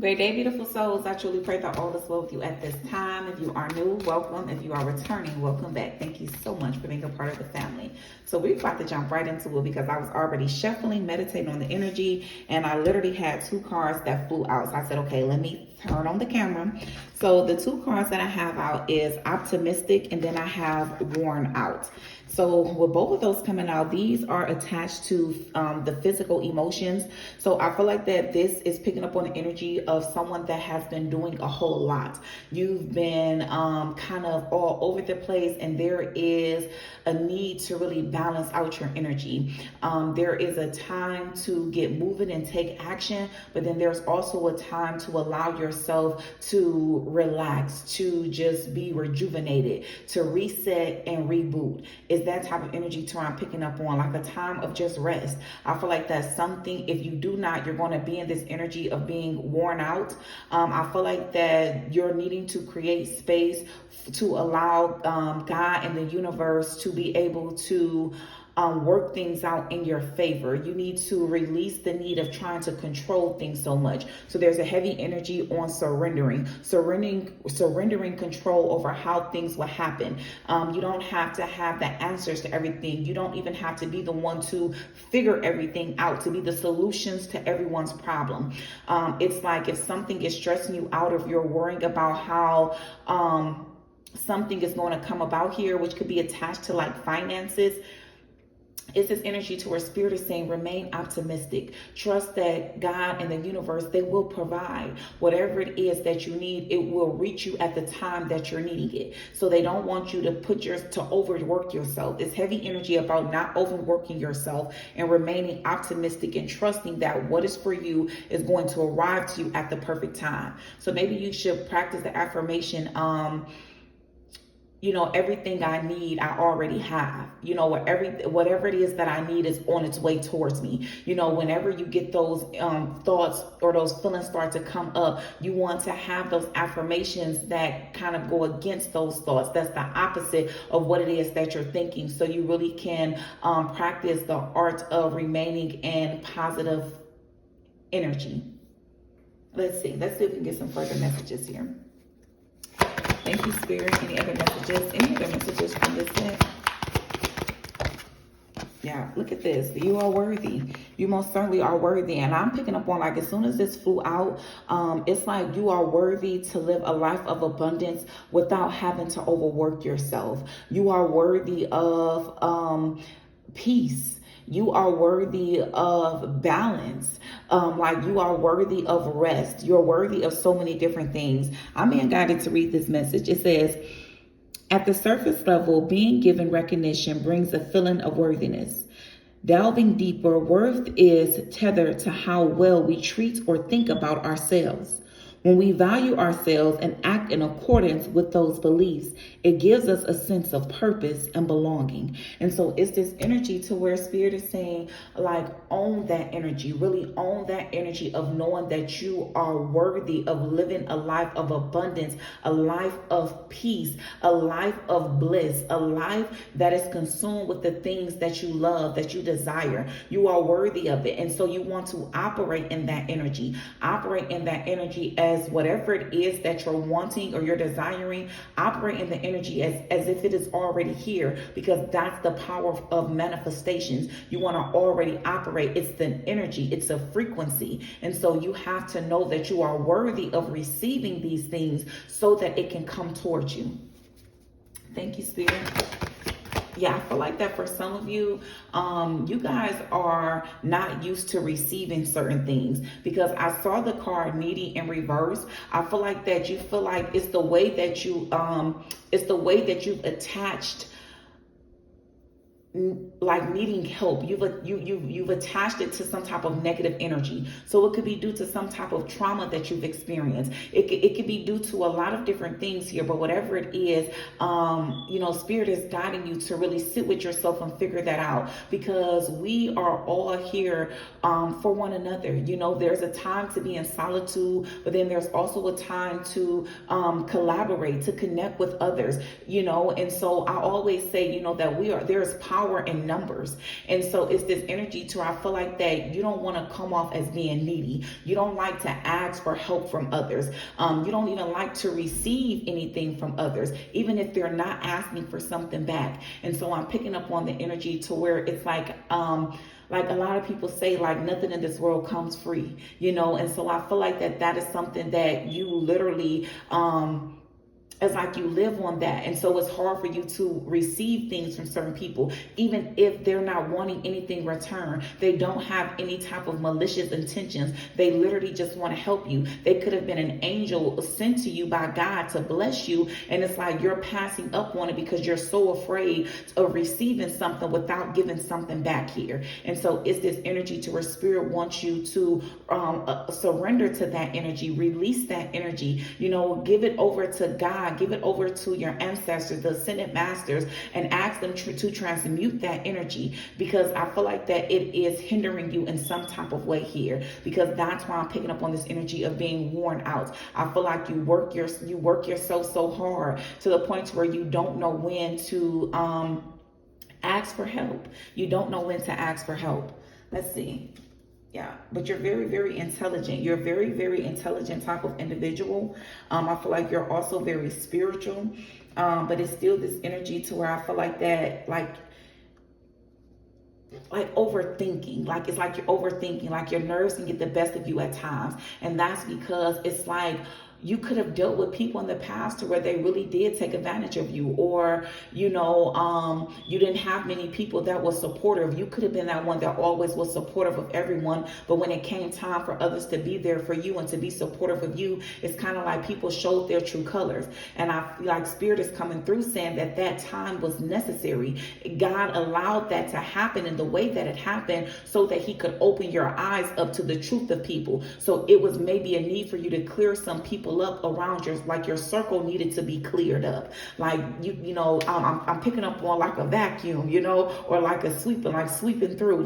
Great day, beautiful souls. I truly pray that all is well with you at this time. If you are new, welcome. If you are returning, welcome back. Thank you so much for being a part of the family. So we're about to jump right into it because I was already shuffling, meditating on the energy, and I literally had two cards that flew out. So I said, okay, let me turn on the camera. So the two cards that I have out is optimistic, and then I have worn out. So with both of those coming out, these are attached to the physical emotions. So I feel like that this is picking up on the energy of someone that has been doing a whole lot. You've been kind of all over the place, and there is a need to really balance out your energy. There is a time to get moving and take action, but then there's also a time to allow yourself to relax, to just be rejuvenated, to reset and reboot. Is that type of energy to where I'm picking up on, like a time of just rest. I feel like that's something, if you do not, you're going to be in this energy of being worn out. I feel like that you're needing to create space to allow God and the universe to be able to work things out in your favor. You need to release the need of trying to control things so much. So there's a heavy energy on surrendering control over how things will happen. You don't have to have the answers to everything. You don't even have to be the one to figure everything out, to be the solutions to everyone's problem. It's like if something is stressing you out, if you're worrying about how something is going to come about here, which could be attached to like finances. It's this energy to where spirit is saying, remain optimistic. Trust that God and the universe, they will provide whatever it is that you need. It will reach you at the time that you're needing it. So they don't want you to to overwork yourself. It's heavy energy about not overworking yourself and remaining optimistic and trusting that what is for you is going to arrive to you at the perfect time. So maybe you should practice the affirmation, everything I need, I already have. Whatever it is that I need is on its way towards me. Whenever you get those thoughts or those feelings start to come up, you want to have those affirmations that kind of go against those thoughts. That's the opposite of what it is that you're thinking. So you really can practice the art of remaining in positive energy. Let's see if we can get some further messages here. Thank you, Spirit. Any other messages? Any other messages from this deck? Yeah, look at this. You are worthy. You most certainly are worthy. And I'm picking up on, like, as soon as this flew out, it's like you are worthy to live a life of abundance without having to overwork yourself. You are worthy of peace. You are worthy of balance. Like you are worthy of rest. You're worthy of so many different things. I'm being guided to read this message. It says, at the surface level, being given recognition brings a feeling of worthiness. Delving deeper, worth is tethered to how well we treat or think about ourselves. When we value ourselves and act in accordance with those beliefs, it gives us a sense of purpose and belonging. And so it's this energy to where spirit is saying, like, own that energy, really own that energy of knowing that you are worthy of living a life of abundance, a life of peace, a life of bliss, a life that is consumed with the things that you love, that you desire. You are worthy of it. And so you want to operate in that energy, as whatever it is that you're wanting or you're desiring. Operate in the energy as if it is already here, because that's the power of manifestations. You want to already operate. It's the energy, it's a frequency. And so you have to know that you are worthy of receiving these things so that it can come towards you. Thank you, Spirit. Yeah, I feel like that for some of you, you guys are not used to receiving certain things, because I saw the card needy in reverse. I feel like that you feel like it's the way that you've attached, like needing help. You've attached it to some type of negative energy. So it could be due to some type of trauma that you've experienced. It could be due to a lot of different things here, but whatever it is, spirit is guiding you to really sit with yourself and figure that out, because we are all here for one another. There's a time to be in solitude, but then there's also a time to collaborate, to connect with others, and so I always say, that there's power power in numbers. And so it's this energy to where I feel like that you don't want to come off as being needy. You don't like to ask for help from others. You don't even like to receive anything from others, even if they're not asking for something back. And so I'm picking up on the energy to where it's like a lot of people say, like, nothing in this world comes free, and so I feel like that is something that you literally it's like you live on that. And so it's hard for you to receive things from certain people, even if they're not wanting anything in return. They don't have any type of malicious intentions. They literally just want to help you. They could have been an angel sent to you by God to bless you. And it's like you're passing up on it because you're so afraid of receiving something without giving something back here. And so it's this energy to where spirit wants you to surrender to that energy, release that energy, give it over to God. Give it over to your ancestors, the ascended masters, and ask them to transmute that energy, because I feel like that it is hindering you in some type of way here, because that's why I'm picking up on this energy of being worn out. I feel like you work yourself so hard to the point where you don't know when to ask for help. You don't know when to ask for help. Let's see. Yeah, but you're very, very intelligent. You're a very, very intelligent type of individual. I feel like you're also very spiritual, but it's still this energy to where I feel like that, like overthinking, like it's like you're overthinking, like your nerves can get the best of you at times. And that's because it's like you could have dealt with people in the past to where they really did take advantage of you, or you didn't have many people that was supportive. You could have been that one that always was supportive of everyone, but when it came time for others to be there for you and to be supportive of you, it's kind of like people showed their true colors. And I feel like spirit is coming through saying that time was necessary. God allowed that to happen in the way that it happened so that he could open your eyes up to the truth of people. So it was maybe a need for you to clear some people up around your circle needed to be cleared up. Like I'm picking up on like a vacuum, or like a sweeping through,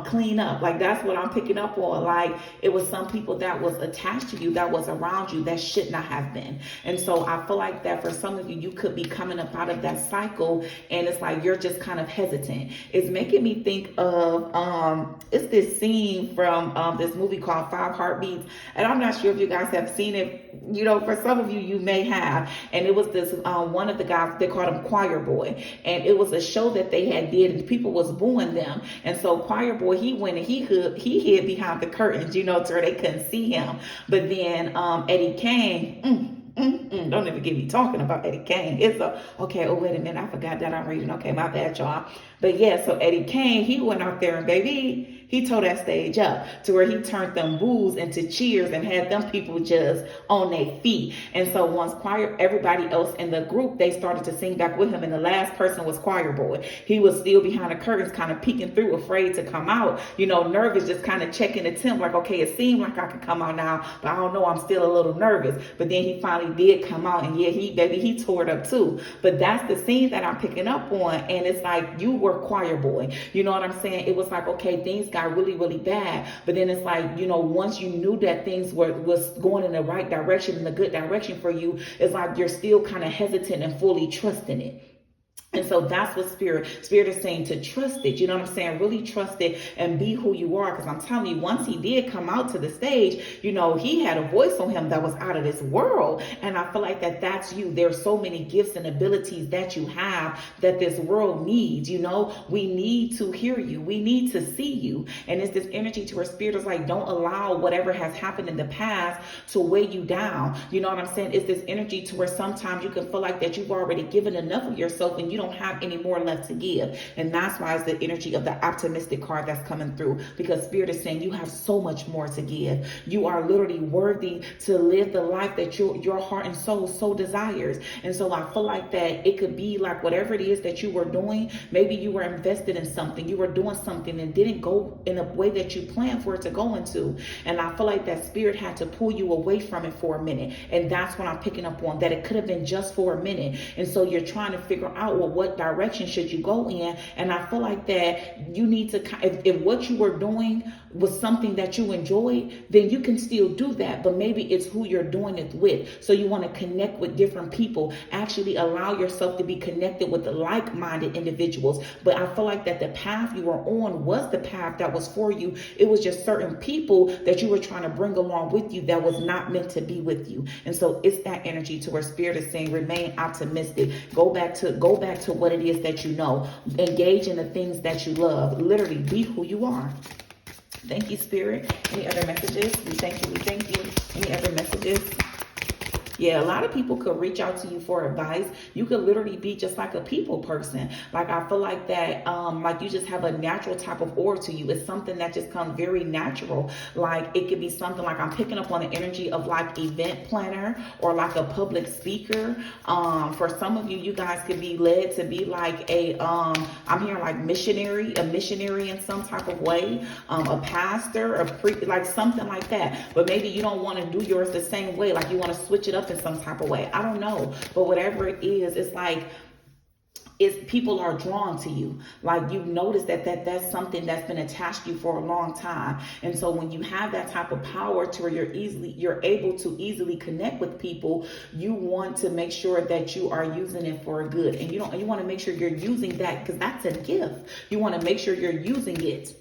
clean up. Like that's what I'm picking up on. Like it was some people that was attached to you, that was around you, that should not have been. And so I feel like that for some of you, you could be coming up out of that cycle, and it's like you're just kind of hesitant. It's making me think of it's this scene from this movie called 5 Heartbeats, and I'm not sure if you guys have seen it. For some of you, you may have. And it was this one of the guys, they called him Choir Boy, and it was a show that they had did, and people was booing them. And so Choir Boy, he went and he hid behind the curtains, to where they couldn't see him. But then Eddie Kane. Don't even get me talking about Eddie Kane. Okay, oh, wait a minute. I forgot that I'm reading. Okay, my bad, y'all. But yeah, so Eddie Kane, he went out there and baby, he tore that stage up to where he turned them boos into cheers and had them people just on their feet. And so once everybody else in the group, they started to sing back with him. And the last person was Choir Boy. He was still behind the curtains, kind of peeking through, afraid to come out, nervous, just kind of checking the temp, like, okay, it seemed like I could come out now, but I don't know, I'm still a little nervous. But then he finally did come out, and yeah, he tore it up too. But that's the scene that I'm picking up on. And it's like, you were Choir Boy. You know what I'm saying? It was like, okay, things got really, really bad. But then it's like, once you knew that things was going in the right direction, in the good direction for you, it's like you're still kind of hesitant and fully trusting it. And so that's what spirit is saying, to trust it. You know what I'm saying? Really trust it and be who you are. Because I'm telling you, once he did come out to the stage, he had a voice on him that was out of this world. And I feel like that's you. There's so many gifts and abilities that you have that this world needs. We need to hear you. We need to see you. And it's this energy to where spirit is like, don't allow whatever has happened in the past to weigh you down. You know what I'm saying? It's this energy to where sometimes you can feel like that you've already given enough of yourself and you don't have any more left to give. And that's why it's the energy of the optimistic card that's coming through, because spirit is saying you have so much more to give. You are literally worthy to live the life that your heart and soul so desires. And so I feel like that it could be like whatever it is that you were doing, maybe you were invested in something, you were doing something and didn't go in a way that you planned for it to go into. And I feel like that spirit had to pull you away from it for a minute. And that's what I'm picking up on, that it could have been just for a minute. And so you're trying to figure out, well, what direction should you go in? And I feel like that you need to, if what you were doing was something that you enjoy, then you can still do that. But maybe it's who you're doing it with. So you want to connect with different people. Actually allow yourself to be connected with the like-minded individuals. But I feel like that the path you were on was the path that was for you. It was just certain people that you were trying to bring along with you that was not meant to be with you. And so it's that energy to where Spirit is saying, remain optimistic. Go back to what it is that you know. Engage in the things that you love. Literally be who you are. Thank you, Spirit. Any other messages? We thank you. We thank you. Any other messages? Yeah, a lot of people could reach out to you for advice. You could literally be just like a people person. Like, I feel like that, like you just have a natural type of aura to you. It's something that just comes very natural. Like, it could be something like I'm picking up on the energy of like event planner or like a public speaker. For some of you, you guys could be led to be like I'm hearing like a missionary in some type of way, a pastor, like something like that. But maybe you don't want to do yours the same way. Like, you want to switch it up in some type of way. I don't know. But whatever it is, it's like people are drawn to you. Like, you notice that's something that's been attached to you for a long time. And so when you have that type of power to where you're able to easily connect with people, you want to make sure that you are using it for good. And you want to make sure you're using that, because that's a gift. You want to make sure you're using it.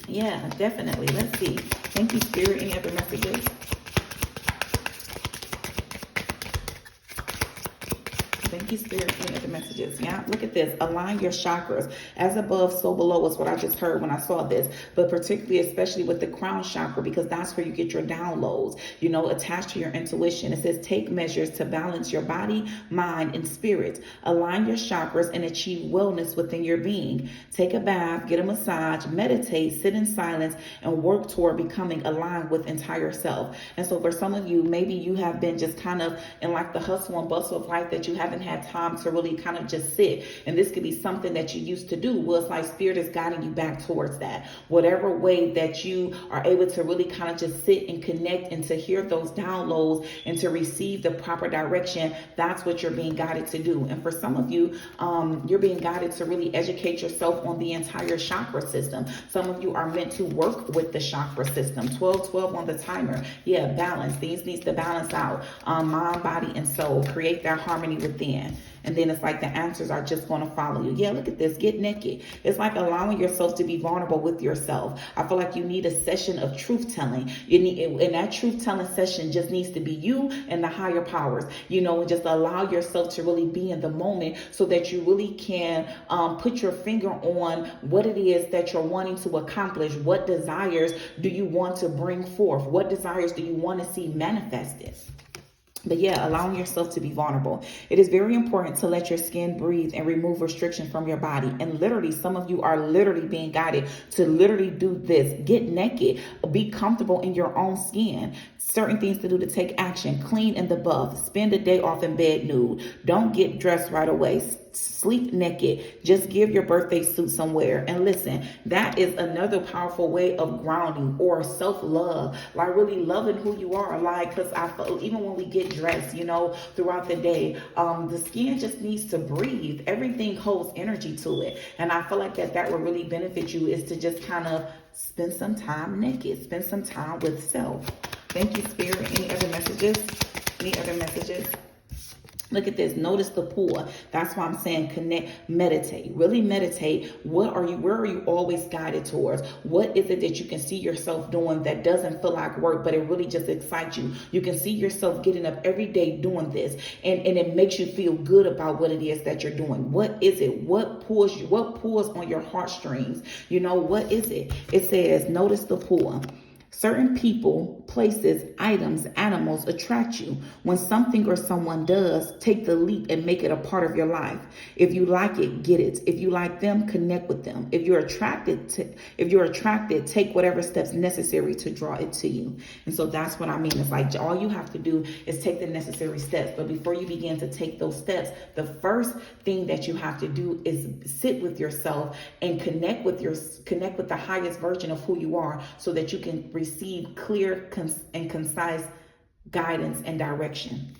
Yeah, definitely. Let's see. Thank you, Spirit. Any other messages? Thank you, Spirit. Any other messages? Yeah, look at this. Align your chakras. As above, so below is what I just heard when I saw this. But particularly, especially with the crown chakra, because that's where you get your downloads, attached to your intuition. It says, take measures to balance your body, mind, and spirit. Align your chakras and achieve wellness within your being. Take a bath, get a massage, meditate, sit in silence, and work toward becoming aligned with entire self. And so for some of you, maybe you have been just kind of in like the hustle and bustle of life that you haven't had time to really kind of just sit. And this could be something that you used to do. Well, it's like Spirit is guiding you back towards that. Whatever way that you are able to really kind of just sit and connect and to hear those downloads and to receive the proper direction, that's what you're being guided to do. And for some of you, you're being guided to really educate yourself on the entire chakra system. Some of you are meant to work with the chakra system. 12 on the timer. Yeah, balance. Things needs to balance out. Mind, body, and soul. Create that harmony within. And then it's like the answers are just going to follow you. Yeah, look at this. Get naked. It's like allowing yourself to be vulnerable with yourself. I feel like you need a session of truth telling. And that truth telling session just needs to be you and the higher powers, and just allow yourself to really be in the moment so that you really can put your finger on what it is that you're wanting to accomplish. What desires do you want to bring forth? What desires do you want to see manifested? But yeah, allowing yourself to be vulnerable. It is very important to let your skin breathe and remove restriction from your body. And literally, some of you are literally being guided to literally do this. Get naked. Be comfortable in your own skin. Certain things to do to take action. Clean in the bath. Spend a day off in bed nude. Don't get dressed right away. Sleep naked. Just give your birthday suit somewhere. And listen, that is another powerful way of grounding or self-love. Like really loving who you are. Like, because I feel even when we get dressed, throughout the day, the skin just needs to breathe. Everything holds energy to it. And I feel like that would really benefit you is to just kind of spend some time naked. Spend some time with self. Thank you, Spirit. Any other messages? Any other messages? Look at this. Notice the pull. That's why I'm saying connect, meditate. Really meditate. Where are you always guided towards? What is it that you can see yourself doing that doesn't feel like work, but it really just excites you? You can see yourself getting up every day doing this, and it makes you feel good about what it is that you're doing. What is it? What pulls you? What pulls on your heartstrings? What is it? It says, notice the pull. Certain people, places, items, animals attract you. When something or someone does, take the leap and make it a part of your life. If you like it, get it. If you like them, connect with them. If you're attracted, take whatever steps necessary to draw it to you. And so that's what I mean. It's like all you have to do is take the necessary steps. But before you begin to take those steps, the first thing that you have to do is sit with yourself and connect with the highest version of who you are, so that you can receive clear and concise guidance and direction.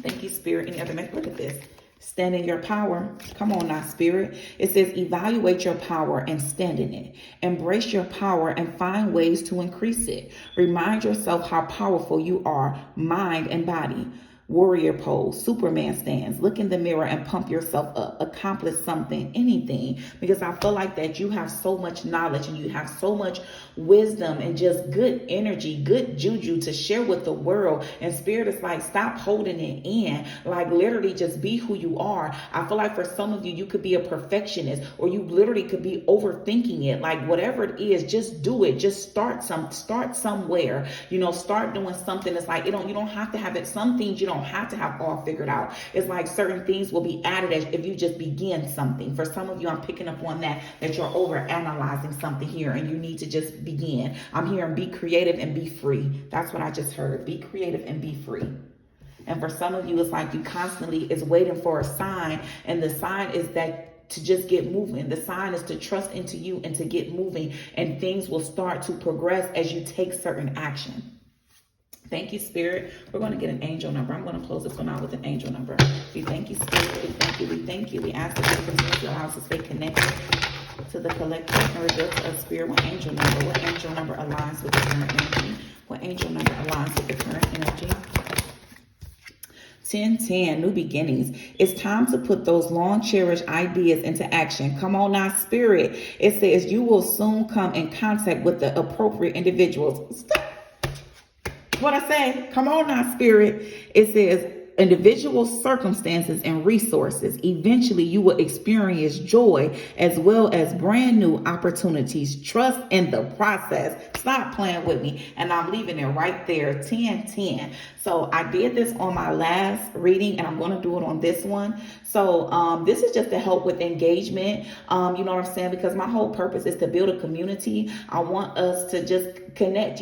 Thank you, Spirit. Any other message? Look at this. Stand in your power. Come on now, Spirit. It says evaluate your power and stand in it. Embrace your power and find ways to increase it. Remind yourself how powerful you are, mind and body. Warrior pose, Superman stance, look in the mirror and pump yourself up, accomplish something, anything, because I feel like that you have so much knowledge and you have so much wisdom and just good energy, good juju to share with the world. And Spirit is like, stop holding it in, like literally just be who you are. I feel like for some of you, you could be a perfectionist, or you literally could be overthinking it. Like whatever it is, just do it. Just start somewhere, start doing something. It's like, you don't have to have it. Some things you don't have to have all figured out. It's like certain things will be added as if you just begin something. For some of you, I'm picking up on that you're over analyzing something here and you need to just begin. I'm hearing be creative and be free. That's what I just heard. Be creative and be free. And for some of you, it's like you constantly is waiting for a sign, and the sign is that to just get moving. The sign is to trust into you and to get moving, and things will start to progress as you take certain action. Thank you, Spirit. We're going to get an angel number. I'm going to close this one out with an angel number. We thank you, Spirit. We thank you. We thank you. We ask that you continue to allow us to stay connected to the collective and reveal to us, Spirit, what angel number aligns with the current energy. What angel number aligns with the current energy? 1010, new beginnings. It's time to put those long-cherished ideas into action. Come on now, Spirit. It says you will soon come in contact with the appropriate individuals. What I say? Come on now, Spirit. It says individual circumstances and resources. Eventually, you will experience joy as well as brand new opportunities. Trust in the process. Stop playing with me. And I'm leaving it right there, 1010. So I did this on my last reading, and I'm going to do it on this one. So this is just to help with engagement. You know what I'm saying? Because my whole purpose is to build a community. I want us to just connect,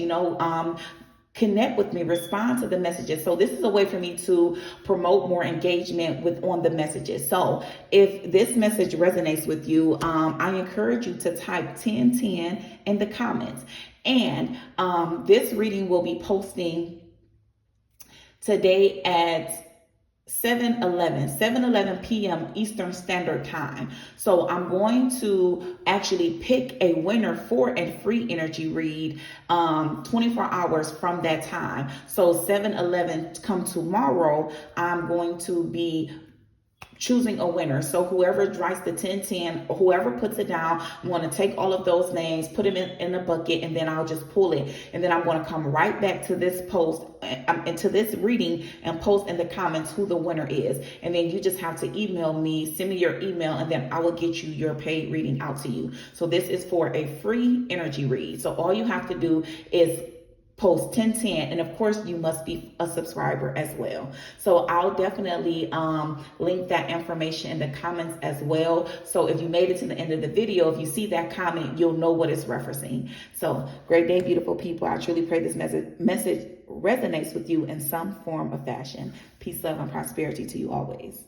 connect with me, respond to the messages. So this is a way for me to promote more engagement on the messages. So if this message resonates with you, I encourage you to type 1010 in the comments. And this reading will be posting today at 7:11 p.m. Eastern Standard Time. So I'm going to actually pick a winner for a free energy read 24 hours from that time. So 7:11 come tomorrow, I'm going to be choosing a winner. So whoever writes the 1010, whoever puts it down, I'm going to take all of those names, put them in a bucket, and then I'll just pull it. And then I'm going to come right back to this post, into this reading, and post in the comments who the winner is. And then you just have to email me, send me your email, and then I will get you your paid reading out to you. So this is for a free energy read. So all you have to do is post 1010, and of course you must be a subscriber as well. So I'll definitely link that information in the comments as well. So if you made it to the end of the video, if you see that comment, you'll know what it's referencing. So great day, beautiful people. I truly pray this message resonates with you in some form or fashion. Peace, love, and prosperity to you always.